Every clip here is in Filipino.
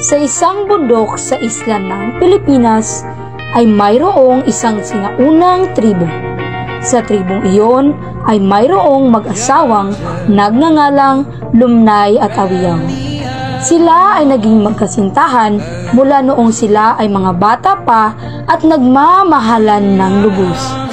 Sa isang bundok sa isla ng Pilipinas ay mayroong isang sinaunang tribo. Sa tribong iyon ay mayroong mag-asawang nagngangalang Lumnay at Awiyaw. Sila ay naging magkasintahan mula noong sila ay mga bata pa at nagmamahalan ng lubos.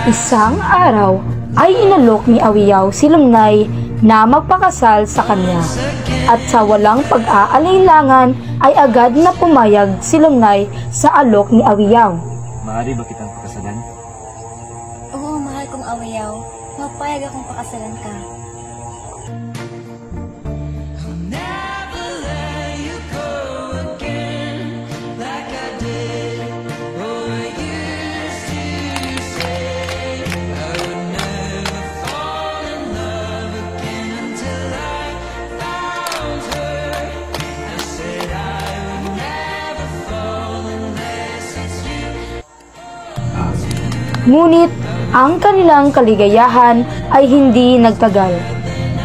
Isang araw ay inalok ni Awiyaw si Lumnay na magpakasal sa kanya at sa walang pag-aalinlangan ay agad na pumayag si Lumnay sa alok ni Awiyaw. Maaari ba kitang pakasalan? Oo, mahal kong Awiyaw. Mapayag akong pakasalan ka. Ngunit ang kanilang kaligayahan ay hindi nagtagal.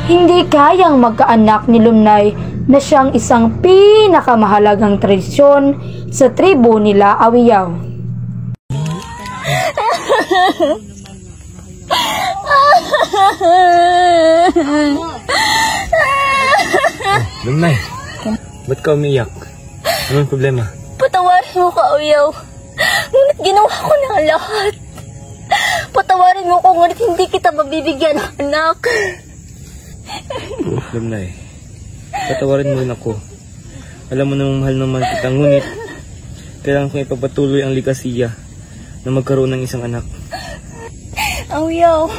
Hindi kayang magkaanak ni Lumnay na siyang isang pinakamahalagang tradisyon sa tribo nila Awiyaw. Lumnay, ba't ka umiyak? Anong problema? Patawarin mo ka, Awiyaw. Ngunit ginawa ko na ang lahat. Patawarin mo ko, ngunit hindi kita mabibigyan ng anak. Lumnay, patawarin mo rin ako. Alam mo namang mahal naman kita, ngunit kailangan kong ipagpatuloy ang ligasiya na magkaroon ng isang anak. Awiyaw,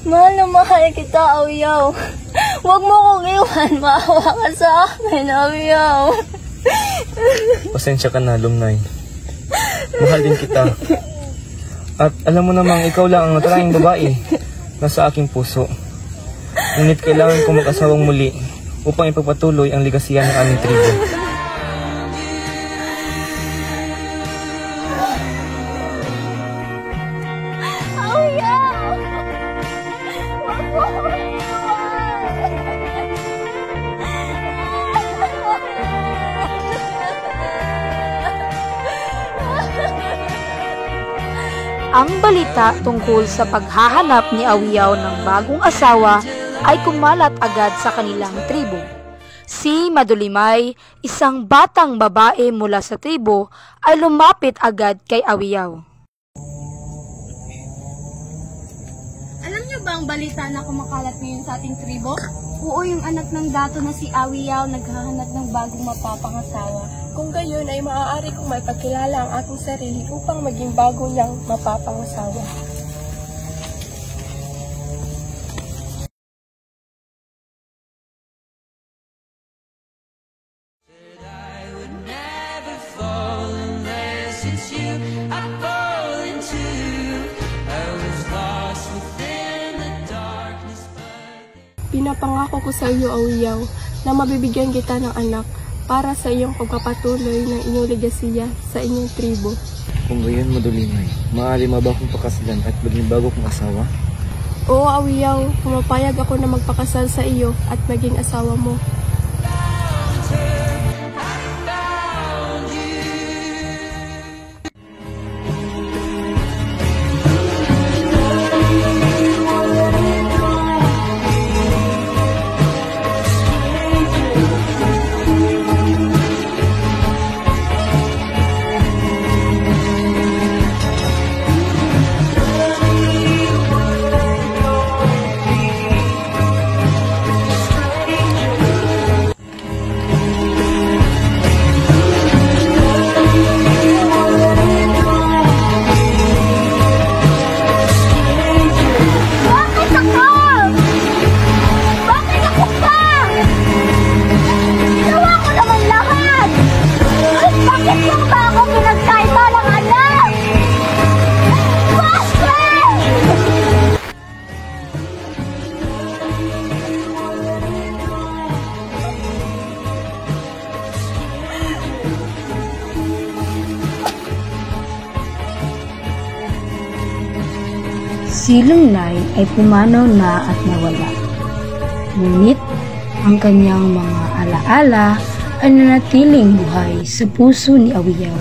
mahal na mahal kita, Awiyaw. Huwag mo kong iwan, maawa ka sa akin, Awiyaw. Pasensya ka na, Lumnay. Mahal din kita. At alam mo namang ikaw lang ang nataranging babae na sa aking puso. Ngunit kailangan kong mag-asawang muli upang ipagpatuloy ang ligasiya ng aming tribo. Ang balita tungkol sa paghahanap ni Awiyaw ng bagong asawa ay kumalat agad sa kanilang tribo. Si Madulimay, isang batang babae mula sa tribo, ay lumapit agad kay Awiyaw. Alam niyo ba ang balita na kumakalat ngayon sa ating tribo? Oo, yung anak ng dato na si Awiyaw naghahanap ng bagong mapapangasawa. Kung gayon ay maaari kong maipagkilala ang aking sarili upang maging bago niyang mapapangasawa. Pinapangako ko sa iyo, Awiyaw, na mabibigyan kita ng anak para sa iyong pagpapatuloy ng inyong legasiya sa inyong tribo. Kung gayon, Madulimay, maaari ba akong pakasalan at maging bago kong asawa? Oo, Awiyaw, pumapayag ako na magpakasal sa iyo at maging asawa mo. Si Lungnay ay pumanaw na at nawala. Ngunit ang kanyang mga alaala ay nanatiling buhay sa puso ni Awiyaw.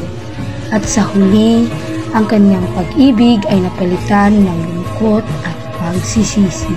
At sa huli, ang kanyang pag-ibig ay napalitan ng lungkot at pagsisisi.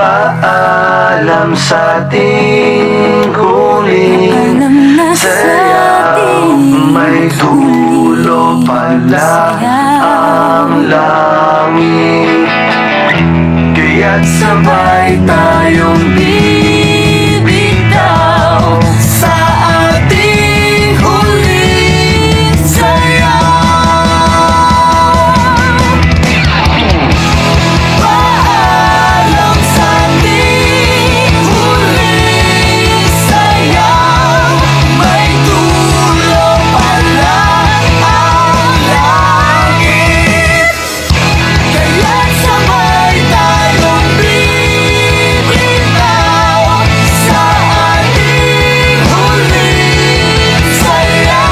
Paalam sa ating huling sayaw, may dulo pala ang lahat. langit. Kaya't sabay tayong bibitaw sa ating huling sayaw. Paalam sa ating huling sayaw. May dulo pala ang langit. Kaya't sabay tayong bibitaw sa ating huling sayaw.